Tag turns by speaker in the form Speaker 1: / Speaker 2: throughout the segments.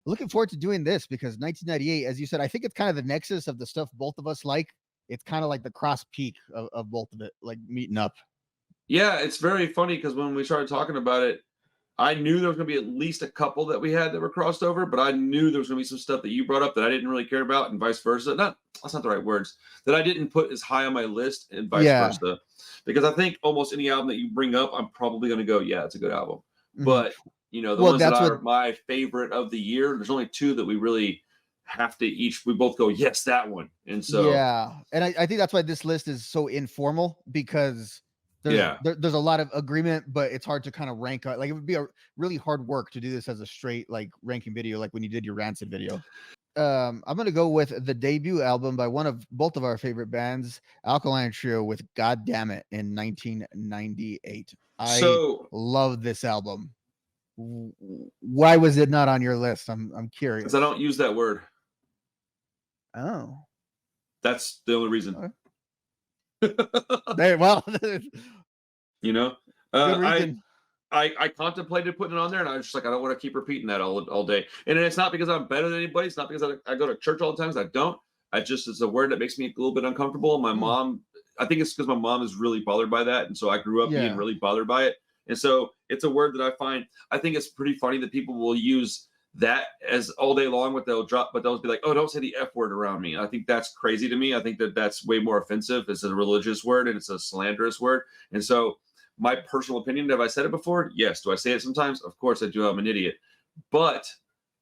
Speaker 1: Looking forward to doing this because 1998, as you said, I think it's kind of the nexus of the stuff both of us like. It's kind of like the cross peak of both of it, like meeting up.
Speaker 2: Yeah, it's very funny because when we started talking about it, I knew there was gonna be at least a couple that we had that were crossed over, but I knew there was gonna be some stuff that you brought up that I didn't really care about, and vice versa. Not That's not the right words. That I didn't put as high on my list, and vice
Speaker 1: Yeah.
Speaker 2: versa. Because I think almost any album that you bring up, I'm probably gonna go, yeah, it's a good album.
Speaker 1: Mhm.
Speaker 2: But the
Speaker 1: Well,
Speaker 2: ones that
Speaker 1: that's what.
Speaker 2: are my favorite of the year, there's only two that we really have to each. We both go, yes, that one. And so,
Speaker 1: Yeah, and I think that's why this list is so informal because
Speaker 2: yeah,
Speaker 1: there's a lot of agreement, but it's hard to kind of rank. Like it would be a really hard work to do this as a straight like ranking video, like when you did your Rancid video. I'm gonna go with the debut album by one of both of our favorite bands, Alkaline Trio, with "God Damn It" in 1998. I
Speaker 2: so
Speaker 1: love this album. Why was it not on your list? I'm
Speaker 2: because I
Speaker 1: curious.
Speaker 2: don't use that word.
Speaker 1: Oh,
Speaker 2: That's the only reason.
Speaker 1: okay. There. Well,
Speaker 2: you know,
Speaker 1: good
Speaker 2: uh, I
Speaker 1: reason.
Speaker 2: I contemplated putting it on there, and I was just like, I don't want to keep repeating that all day. And it's not because I'm better than anybody. It's not because I go to church all the time. I don't. It's a word that makes me a little bit uncomfortable. My
Speaker 1: Mm,
Speaker 2: mom, I think it's because my mom is really bothered by that, and so I grew up being
Speaker 1: yeah.
Speaker 2: really bothered by it. And so it's a word that I think it's pretty funny that people will use that as all day long. What they'll drop, but they'll be like, "Oh, don't say the f word around me." I think that's crazy to me. I think that that's way more offensive. It's a religious word and it's a slanderous word, and so my personal opinion, have I said it before? Yes. Do I say it sometimes? Of course I do. I'm an idiot. But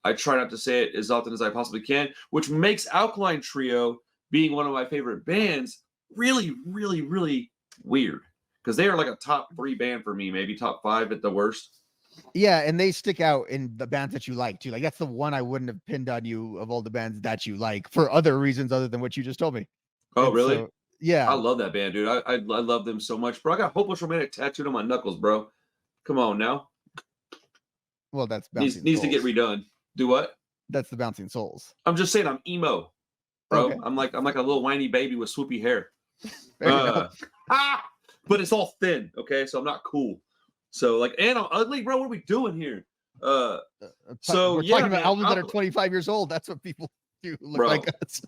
Speaker 2: I try not to say it as often as I possibly can, which makes Alkaline Trio being one of my favorite bands really, really, really weird. Because they are like a top three band for me, maybe top five at the worst.
Speaker 1: Yeah, and they stick out in the bands that you like too. Like that's the one I wouldn't have pinned on you of all the bands that you like for other reasons other than what you just told me.
Speaker 2: Oh,
Speaker 1: And
Speaker 2: really?
Speaker 1: so,
Speaker 2: I
Speaker 1: yeah,
Speaker 2: love that band, dude. I love them so much, bro. I got Hopeless Romantic tattooed on my knuckles, bro. Come on now.
Speaker 1: well, that's
Speaker 2: Needs
Speaker 1: Bouncing
Speaker 2: needs to get
Speaker 1: Souls.
Speaker 2: redone. Do what?
Speaker 1: That's the Bouncing Souls.
Speaker 2: I'm just saying I'm emo, bro.
Speaker 1: Okay,
Speaker 2: I'm like a little whiny baby with swoopy hair.
Speaker 1: fair enough.
Speaker 2: Uh, but it's all thin, okay? So I'm not cool. So like, and I'm ugly, bro. What are we doing here? Uh, so
Speaker 1: We're talking
Speaker 2: yeah,
Speaker 1: about
Speaker 2: man.
Speaker 1: albums that are 25 years old. That's what people do look like
Speaker 2: Bro,
Speaker 1: us.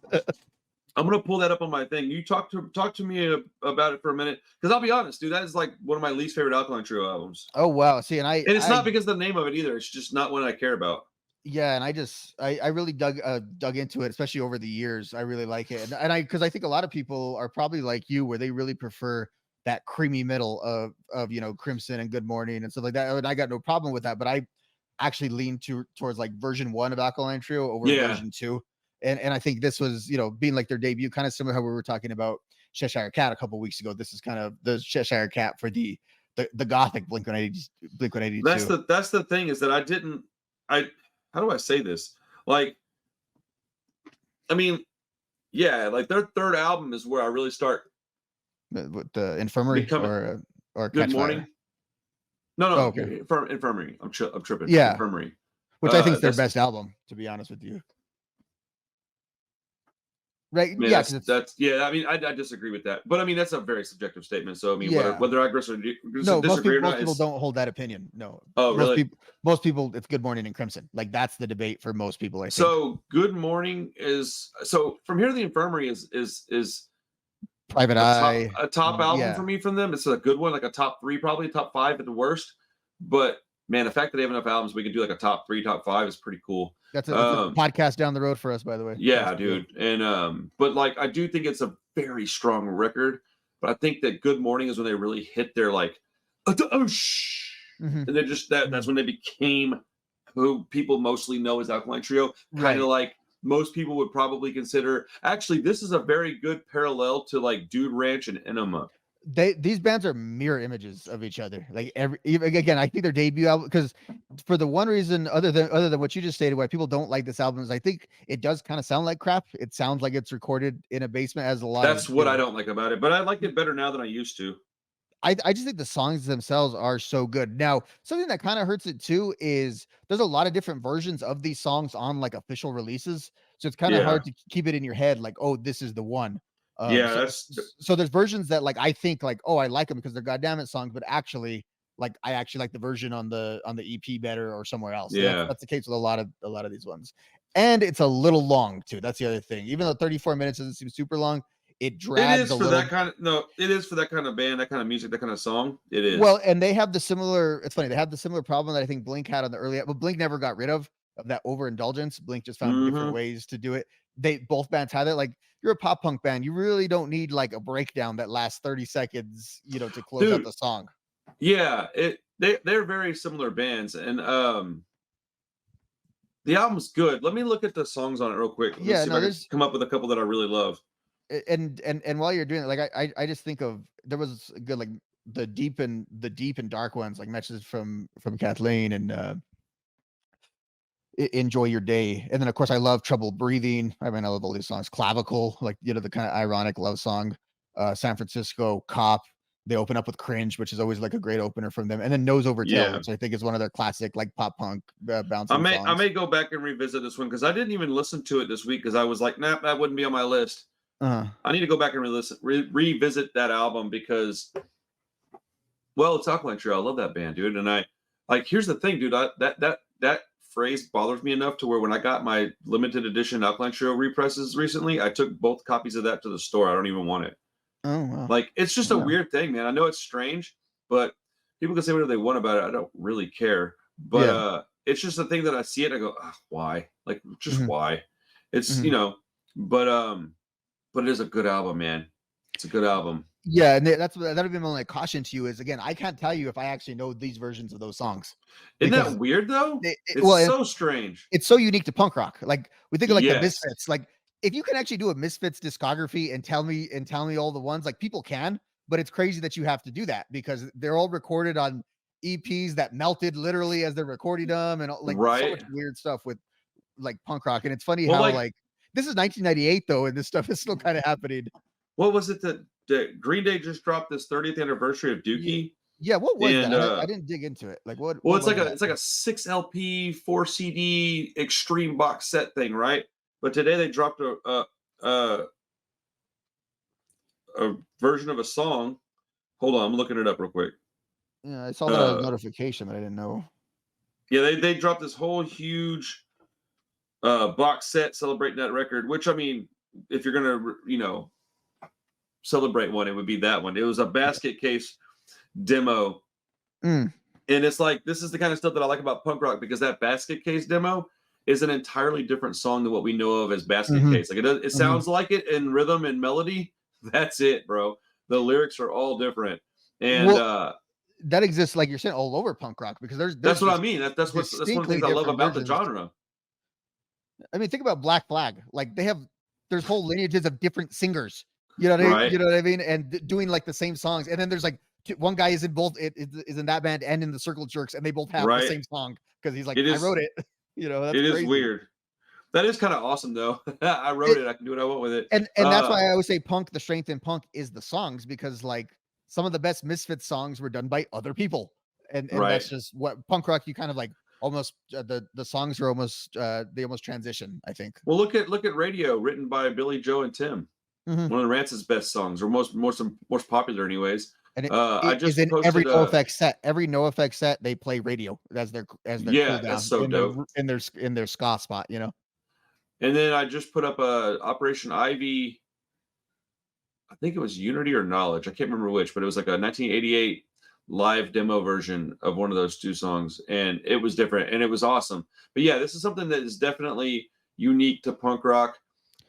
Speaker 2: I'm gonna pull that up on my thing. You talk to me about it for a minute, because I'll be honest, dude. That is like one of my least favorite Alkaline Trio albums,
Speaker 1: Oh wow. See, and I
Speaker 2: and it's
Speaker 1: I
Speaker 2: not because of the name of it either. It's just not one I care about.
Speaker 1: yeah, and I really dug into it, especially over the years. I really like it, and I because I think a lot of people are probably like you, where they really prefer that creamy middle of Crimson and Good Morning and stuff like that. And I got no problem with that, but I actually lean towards like version one of Alkaline Trio over
Speaker 2: Yeah,
Speaker 1: version two, and I think this was being like their debut, kind of similar how we were talking about Cheshire Cat a couple weeks ago. This is kind of the Cheshire Cat for the gothic Blink 182.
Speaker 2: that's the thing, is that I didn't. I How do I say this? Like, I mean, yeah, like their third album is where I really start
Speaker 1: With the Infirmary
Speaker 2: becoming.
Speaker 1: or
Speaker 2: Good
Speaker 1: Catch
Speaker 2: Morning.
Speaker 1: Fire.
Speaker 2: No,
Speaker 1: Oh,
Speaker 2: no,
Speaker 1: okay.
Speaker 2: Infirmary. I'm tripping.
Speaker 1: Yeah,
Speaker 2: Infirmary.
Speaker 1: which I think is their
Speaker 2: That's
Speaker 1: best album, to be honest with you. Right?
Speaker 2: Man,
Speaker 1: Yeah, because it's
Speaker 2: that's yeah. I mean, I disagree with that, but I mean that's a very subjective statement. So I mean,
Speaker 1: yeah.
Speaker 2: whether I
Speaker 1: No,
Speaker 2: disagree or
Speaker 1: most
Speaker 2: not
Speaker 1: people
Speaker 2: is.
Speaker 1: don't hold that opinion. No,
Speaker 2: Oh, really?
Speaker 1: most people, it's Good Morning and Crimson. Like that's the debate for most people, I think.
Speaker 2: So Good Morning is so From Here to the Infirmary is
Speaker 1: Private Eye,
Speaker 2: a top album for
Speaker 1: yeah,
Speaker 2: me from them. It's a good one, like a top three, probably top five at the worst. But man, the fact that they have enough albums, we can do like a top three, top five is pretty cool.
Speaker 1: that's a podcast down the road for us, by the way.
Speaker 2: Yeah,
Speaker 1: That's for real.
Speaker 2: dude. And but like I do think it's a very strong record. But I think that Good Morning is when they really hit their like, oh shh,
Speaker 1: Hmm.
Speaker 2: and then just that's when they became who people mostly know as Alkaline Trio. Kind of
Speaker 1: Right.
Speaker 2: like most people would probably consider. Actually, this is a very good parallel to like Dude Ranch and Enema.
Speaker 1: These bands are mirror images of each other. Like again, I think their debut album, because for the one reason other than what you just stated, why people don't like this album is I think it does kind of sound like crap. It sounds like it's recorded in a basement, as a lot of
Speaker 2: That's what I don't like about it, but I like it better now than I used to.
Speaker 1: I just think the songs themselves are so good. Now, something that kind of hurts it too is there's a lot of different versions of these songs on like official releases. So it's kind of
Speaker 2: Yeah,
Speaker 1: hard to keep it in your head like, oh, this is the one.
Speaker 2: yeah.
Speaker 1: So
Speaker 2: That's
Speaker 1: so there's versions that like I think like, oh, I like them because they're goddamn it songs, but actually like I actually like the version on the EP better or somewhere else. And
Speaker 2: Yeah.
Speaker 1: that's the case with a lot of these ones. And it's a little long too. That's the other thing. Even though 34 minutes doesn't seem super long, it
Speaker 2: It
Speaker 1: drags
Speaker 2: is
Speaker 1: a
Speaker 2: for that
Speaker 1: little.
Speaker 2: kind of no, it is for that kind of band, that kind of music, that kind of song. It is.
Speaker 1: Well, and they have the similar. It's funny. They have the similar problem that I think Blink had on the early, but Blink never got rid of that overindulgence. Blink just found different
Speaker 2: Mhm.
Speaker 1: ways to do it. They both bands had it. Like you're a pop punk band, you really don't need like a breakdown that lasts 30 seconds, to close out
Speaker 2: Dude,
Speaker 1: the song.
Speaker 2: yeah, they're very similar bands, and the album's good. Let me look at the songs on it real quick. Let me
Speaker 1: Yeah,
Speaker 2: see if
Speaker 1: no,
Speaker 2: I can
Speaker 1: there's
Speaker 2: come up with a couple that I really love.
Speaker 1: and while you're doing it, like I just think of there was a good like the deep and dark ones like messages from Kathleen and enjoy your day. And then of course I love Trouble Breathing. I mean, I love all these songs. Clavicle, like the kind of ironic love song. San Francisco Cop. They open up with Cringe, which is always like a great opener from them. And then Nose Over Tail,
Speaker 2: Yeah.
Speaker 1: which I think is one of their classic like pop punk
Speaker 2: I
Speaker 1: bouncing
Speaker 2: may I
Speaker 1: songs.
Speaker 2: may go back and revisit this one because I didn't even listen to it this week because I was like, nah, that wouldn't be on my list.
Speaker 1: Uh,
Speaker 2: I need to go back and revisit that album because, well, it's Alkaline Trio. I love that band, dude. And I like. Here's the thing, dude. That phrase bothers me enough to where when I got my limited edition Alkaline Trio represses recently, I took both copies of that to the store. I don't even want it.
Speaker 1: oh wow.
Speaker 2: Like, it's just a
Speaker 1: Yeah.
Speaker 2: weird thing, man. I know it's strange, but people can say whatever they want about it. I don't really care. But
Speaker 1: Yeah.
Speaker 2: it's just a thing that I see it. I go, why? Like, just
Speaker 1: Mhm,
Speaker 2: why? It's
Speaker 1: mhm.
Speaker 2: but it is a good album, man. It's a good album.
Speaker 1: Yeah, and that'd be my only caution to you is again, I can't tell you if I actually know these versions of those songs
Speaker 2: Isn't that
Speaker 1: because
Speaker 2: weird though? It's
Speaker 1: well,
Speaker 2: so strange.
Speaker 1: it's so unique to punk rock. Like we think of like the
Speaker 2: Yes.
Speaker 1: Misfits. Like if you can actually do a Misfits discography and tell me all the ones, like people can, but it's crazy that you have to do that because they're all recorded on EPs that melted literally as they're recording them and like so
Speaker 2: Right.
Speaker 1: much weird stuff with like punk rock. And it's funny
Speaker 2: Well,
Speaker 1: how
Speaker 2: like,
Speaker 1: like this is 1998 though, and this stuff is still kind of happening.
Speaker 2: what was it that Green Day just dropped this 30th anniversary of
Speaker 1: Yeah,
Speaker 2: Dookie?
Speaker 1: yeah. What was
Speaker 2: And
Speaker 1: that? I didn't dig into it. Like
Speaker 2: well,
Speaker 1: what was that?
Speaker 2: it's like a 6 LP, 4 CD extreme box set thing, right? But today they dropped a, a version of a song. Hold on, I'm looking it up real quick.
Speaker 1: Yeah, I saw that as a
Speaker 2: Uh
Speaker 1: notification, but I didn't know.
Speaker 2: yeah, they dropped this whole huge box set celebrating that record, which I mean, if you're gonna celebrate one, it would be that one. It was a basket case demo.
Speaker 1: Mm,
Speaker 2: And it's like this is the kind of stuff that I like about punk rock because that basket case demo is an entirely different song than what we know of as basket
Speaker 1: mhm,
Speaker 2: case. Like it
Speaker 1: mhm.
Speaker 2: sounds like it in rhythm and melody. That's it, bro. The lyrics are all different. And
Speaker 1: Well, that exists, like you're saying, all over punk rock because
Speaker 2: that's
Speaker 1: there's
Speaker 2: what I
Speaker 1: just
Speaker 2: mean. That's one of the
Speaker 1: distinctly
Speaker 2: things I love
Speaker 1: different
Speaker 2: about the
Speaker 1: versions.
Speaker 2: genre.
Speaker 1: I mean, think about Black Flag. Like there's whole lineages of different singers.
Speaker 2: Right.
Speaker 1: You know what I mean? And doing like the same songs. And then there's like one guy is in both is in that band and in the Circle Jerks, and they both have the
Speaker 2: Right.
Speaker 1: same song because he's like,
Speaker 2: It
Speaker 1: I
Speaker 2: is
Speaker 1: wrote it. That's
Speaker 2: it is
Speaker 1: crazy.
Speaker 2: weird. That is kind of awesome though. I wrote
Speaker 1: It,
Speaker 2: it. I can do what I want with it.
Speaker 1: and that's why I always say punk. The strength in punk is the songs because like some of the best Misfits songs were done by other people, and
Speaker 2: Right.
Speaker 1: that's just what punk rock. You kind of like almost the songs are almost they almost transition. I think.
Speaker 2: Well, look at Radio, written by Billy Joe and Tim.
Speaker 1: Mhm.
Speaker 2: One of the Rancid's best songs, or most popular, anyways.
Speaker 1: And
Speaker 2: I
Speaker 1: it is
Speaker 2: just
Speaker 1: in every
Speaker 2: posted a
Speaker 1: NoFX set. Every NoFX set, they play radio as their cool
Speaker 2: yeah, that's
Speaker 1: down
Speaker 2: so dope.
Speaker 1: in their ska spot.
Speaker 2: And then I just put up a Operation Ivy. I think it was Unity or Knowledge. I can't remember which, but it was like a 1988 live demo version of one of those two songs, and it was different and it was awesome. But yeah, this is something that is definitely unique to punk rock.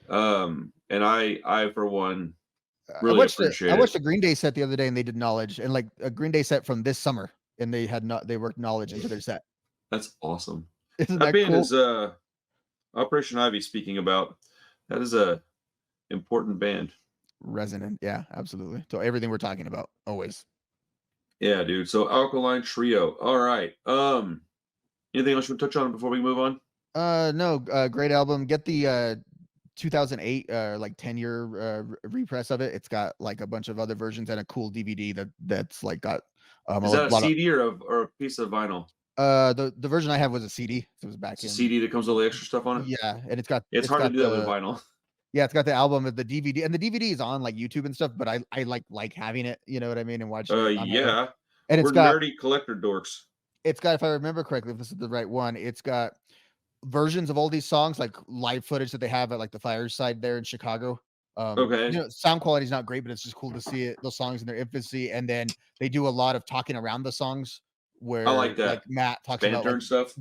Speaker 2: And I for one really
Speaker 1: I
Speaker 2: appreciate it.
Speaker 1: watched a Green Day set the other day, and they did Knowledge, and like a Green Day set from this summer, and they worked Knowledge into their set.
Speaker 2: That's awesome.
Speaker 1: Isn't
Speaker 2: That
Speaker 1: that
Speaker 2: band
Speaker 1: cool?
Speaker 2: is Operation Ivy. Speaking about that is a important band.
Speaker 1: Resonant, yeah, absolutely. So everything we're talking about, always.
Speaker 2: Yeah, dude. So Alkaline Trio. All right. Anything else you want to touch on before we move on?
Speaker 1: No, great album. Get the 2008 like 10-year repress of it. It's got like a bunch of other versions and a cool DVD that's like got
Speaker 2: Is
Speaker 1: a
Speaker 2: that a
Speaker 1: lot of
Speaker 2: CD or a piece of vinyl?
Speaker 1: the version I have was a CD. So it was back
Speaker 2: It's a
Speaker 1: in
Speaker 2: CD that comes with all the extra stuff on it.
Speaker 1: yeah, and
Speaker 2: It's
Speaker 1: it's
Speaker 2: hard to
Speaker 1: got
Speaker 2: do that with
Speaker 1: the
Speaker 2: vinyl.
Speaker 1: yeah, it's got the album of the DVD, and the DVD is on like YouTube and stuff, but I like having it, you know what I mean, and watching it on there.
Speaker 2: Yeah.
Speaker 1: and
Speaker 2: We're nerdy collector dorks.
Speaker 1: it's got, if I remember correctly, if this is the right one, it's got versions of all these songs, like live footage that they have at like the Fireside there in Chicago.
Speaker 2: Okay.
Speaker 1: Sound quality is not great, but it's just cool to see it, those songs in their infancy. And then they do a lot of talking around the songs
Speaker 2: I like
Speaker 1: where
Speaker 2: that.
Speaker 1: like Matt talks
Speaker 2: Banter
Speaker 1: about like
Speaker 2: and stuff.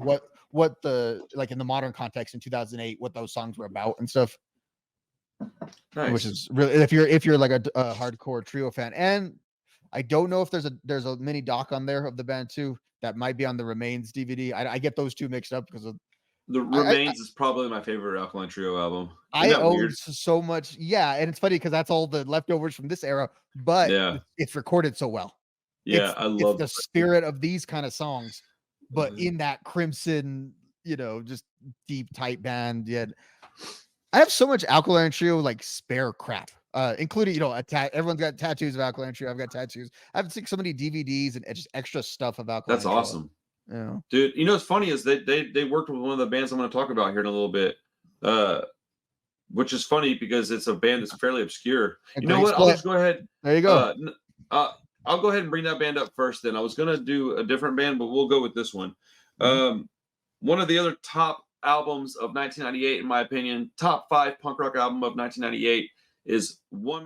Speaker 1: what the, like in the modern context in 2008, what those songs were about and stuff.
Speaker 2: Nice.
Speaker 1: Which is really, if you're like a hardcore Trio fan. And I don't know if there's a mini doc on there of the band too that might be on the Remains DVD. I get those two mixed up because of
Speaker 2: The Remains is probably my favorite Alkaline Trio album. Isn't
Speaker 1: I
Speaker 2: that
Speaker 1: own
Speaker 2: weird?
Speaker 1: so much. Yeah, and it's funny because that's all the leftovers from this era, but
Speaker 2: Yeah.
Speaker 1: it's recorded so well.
Speaker 2: Yeah, I love
Speaker 1: the spirit of these kind of songs, but
Speaker 2: Mhm.
Speaker 1: in that Crimson, just deep tight band. Yeah, I have so much Alkaline Trio like spare crap, including everyone's got tattoos of Alkaline Trio. I've got tattoos. I've seen so many DVDs and just extra stuff of Alkaline
Speaker 2: That's
Speaker 1: Trio.
Speaker 2: awesome.
Speaker 1: Yeah.
Speaker 2: Dude, what's funny is they worked with one of the bands I'm going to talk about here in a little bit, which is funny because it's a band that's fairly obscure.
Speaker 1: A
Speaker 2: You know
Speaker 1: great
Speaker 2: what? I'll
Speaker 1: split.
Speaker 2: just go ahead.
Speaker 1: There you go.
Speaker 2: I'll go ahead and bring that band up first. Then I was going to do a different band, but we'll go with this one.
Speaker 1: Mhm.
Speaker 2: One of the other top albums of 1998, in my opinion, top 5 punk rock album of 1998 is One